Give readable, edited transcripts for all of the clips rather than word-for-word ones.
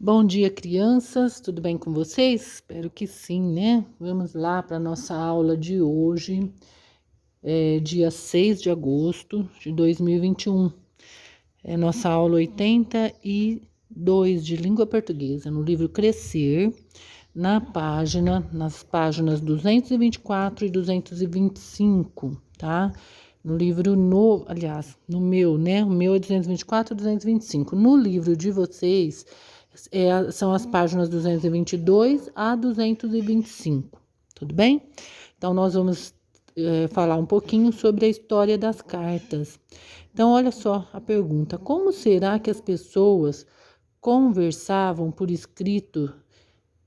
Bom dia, crianças. Tudo bem com vocês? Espero que sim, né? Vamos lá para a nossa aula de hoje, dia 6 de agosto de 2021. É nossa aula 82 de língua portuguesa, no livro Crescer, nas páginas 224 e 225, tá? No livro novo, aliás, no meu, né? O meu é 224 e 225. No livro de vocês, são as páginas 222 a 225, tudo bem? Então, nós vamos falar um pouquinho sobre a história das cartas. Então, olha só a pergunta: como será que as pessoas conversavam por escrito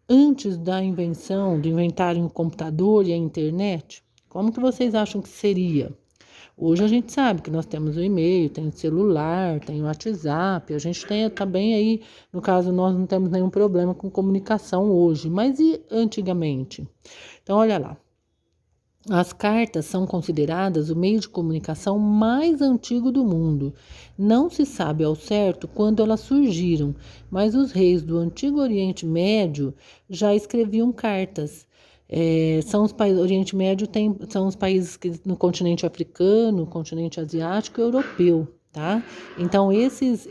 antes da invenção, de inventarem o computador e a internet? Como que vocês acham que seria? Hoje a gente sabe que nós temos o e-mail, tem o celular, tem o WhatsApp, a gente tem também aí, no caso, nós não temos nenhum problema com comunicação hoje, mas e antigamente? Então, olha lá. As cartas são consideradas o meio de comunicação mais antigo do mundo. Não se sabe ao certo quando elas surgiram, mas os reis do Antigo Oriente Médio já escreviam cartas. Oriente Médio são os países no continente africano, continente asiático e europeu, tá? Então, esses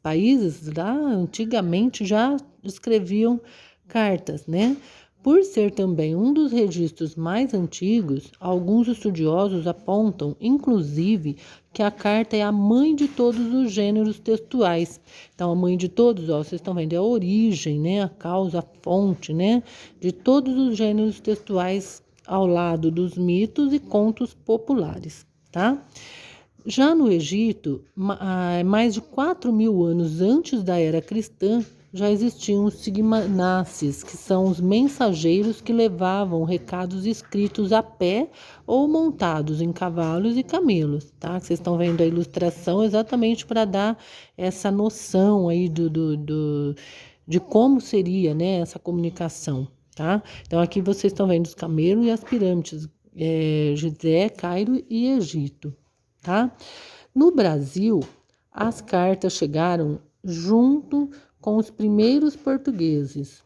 países lá antigamente já escreviam cartas, né? Por ser também um dos registros mais antigos, alguns estudiosos apontam, inclusive, que a carta é a mãe de todos os gêneros textuais. Então, a mãe de todos, ó, vocês estão vendo, é a origem, né, a causa, a fonte, né, de todos os gêneros textuais ao lado dos mitos e contos populares, tá? Já no Egito, mais de 4.000 anos antes da era cristã, já existiam os sigmanaces, que são os mensageiros que levavam recados escritos a pé ou montados em cavalos e camelos, tá? Vocês estão vendo a ilustração exatamente para dar essa noção aí de como seria, né, essa comunicação, tá? Então aqui vocês estão vendo os camelos e as pirâmides, Gizé, Cairo e Egito, tá? No Brasil, as cartas chegaram junto com os primeiros portugueses.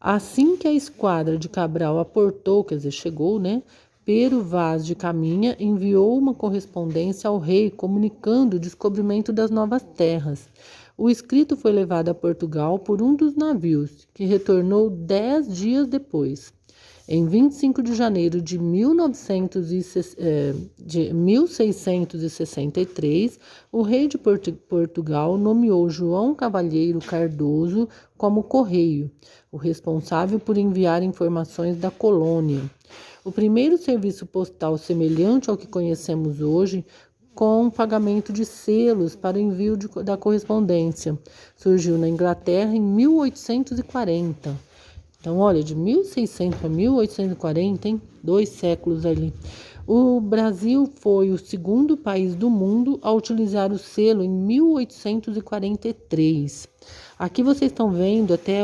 Assim que a esquadra de Cabral aportou, quer dizer, chegou, né? Pero Vaz de Caminha enviou uma correspondência ao rei comunicando o descobrimento das novas terras. O escrito foi levado a Portugal por um dos navios, que retornou 10 dias depois. Em 25 de janeiro de 1663, o rei de Portugal nomeou João Cavalheiro Cardoso como correio, o responsável por enviar informações da colônia. O primeiro serviço postal semelhante ao que conhecemos hoje, com pagamento de selos para o envio da correspondência, surgiu na Inglaterra em 1840. Então, olha, de 1600 para 1840, hein? 2 séculos ali. O Brasil foi o segundo país do mundo a utilizar o selo em 1843. Aqui vocês estão vendo até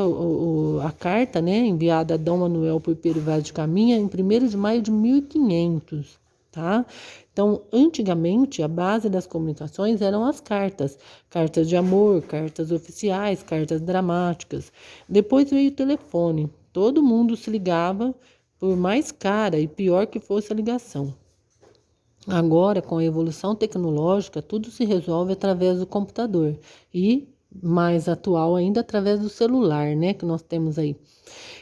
a carta, né, enviada a Dom Manuel por Pero Vaz de Caminha em 1º de maio de 1500, tá? Então, antigamente, a base das comunicações eram as cartas. Cartas de amor, cartas oficiais, cartas dramáticas. Depois veio o telefone. Todo mundo se ligava, por mais cara e pior que fosse a ligação. Agora, com a evolução tecnológica, tudo se resolve através do computador. E, mais atual ainda, através do celular, né, que nós temos aí.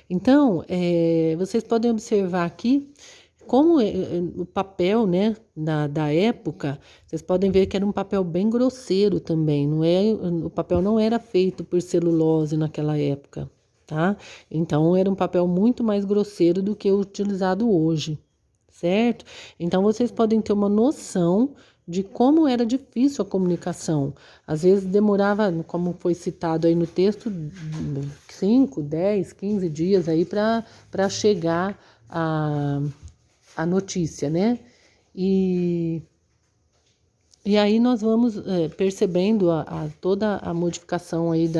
Então, vocês podem observar aqui como o papel, né, da época, vocês podem ver que era um papel bem grosseiro também, o papel não era feito por celulose naquela época, tá? Então, era um papel muito mais grosseiro do que o utilizado hoje, certo? Então, vocês podem ter uma noção de como era difícil a comunicação. Às vezes demorava, como foi citado aí no texto, 5, 10, 15 dias aí para chegar a notícia, né? E aí nós vamos percebendo toda a modificação aí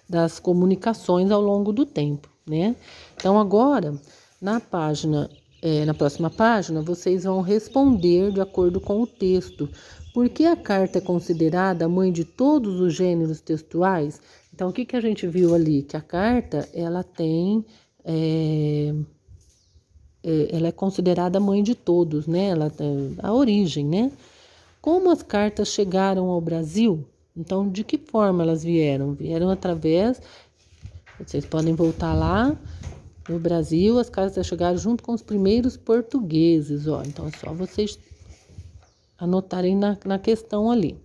das comunicações ao longo do tempo, né? Então agora, na próxima página, vocês vão responder de acordo com o texto. Por que a carta é considerada a mãe de todos os gêneros textuais? Então, o que a gente viu ali? Que a carta, ela tem... ela é considerada a mãe de todos, né? Ela tem a origem, né? Como as cartas chegaram ao Brasil? Então, de que forma elas vieram? Vieram através... Vocês podem voltar lá. No Brasil, as cartas chegaram junto com os primeiros portugueses, ó. Então, é só vocês anotarem na questão ali.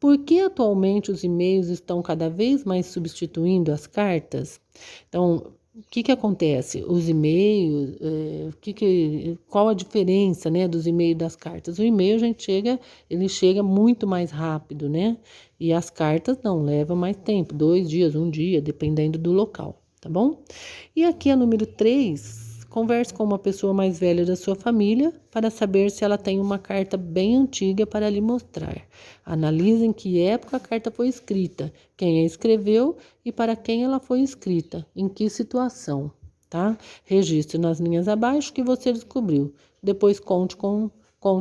Por que atualmente os e-mails estão cada vez mais substituindo as cartas? Então, o que acontece? Os e-mails, qual a diferença, né, dos e-mails e das cartas? O e-mail ele chega muito mais rápido, né? E as cartas não, levam mais tempo, 2 dias, 1 dia, dependendo do local, tá bom? E aqui a número 3, converse com uma pessoa mais velha da sua família para saber se ela tem uma carta bem antiga para lhe mostrar. Analise em que época a carta foi escrita, quem a escreveu e para quem ela foi escrita, em que situação, tá? Registre nas linhas abaixo o que você descobriu. Depois conte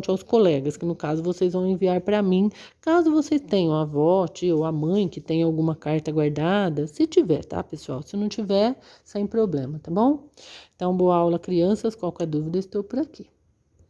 aos colegas, que no caso vocês vão enviar para mim, caso vocês tenham a avó, tia ou a mãe que tenha alguma carta guardada, se tiver, tá, pessoal? Se não tiver, sem problema, tá bom? Então, boa aula, crianças. Qualquer dúvida, estou por aqui.